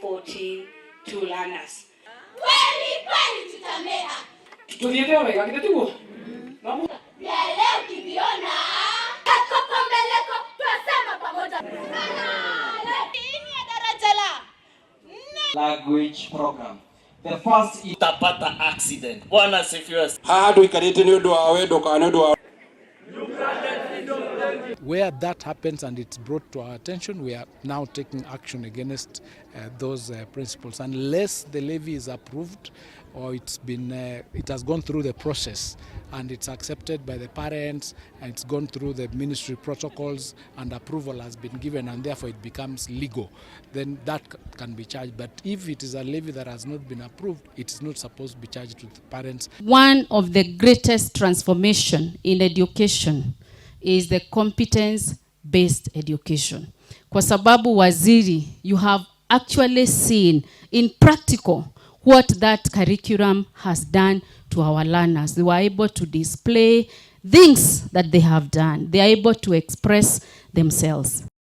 14 to learners. Kweli tutamea. Tulielewa wega kitatuo. Ya leo kiviona. Kako mbeleko twasema pamoja. Ni daraja la language program. The first itapata accident. Bwana sifiwe. Hadu ikarete ni ndo awedo kana ndo. Where that happens and it's brought to our attention, we are now taking action against those principals unless the levy is approved or it has gone through the process and it's accepted by the parents and it's gone through the ministry protocols and approval has been given and therefore it becomes legal, then that can be charged. But if it is a levy that has not been approved, it is not supposed to be charged to the parents. One of the greatest transformation in education is the competence-based education. Kwa sababu waziri, you have actually seen in practical what that curriculum has done to our learners. They were able to display things that they have done. They are able to express themselves.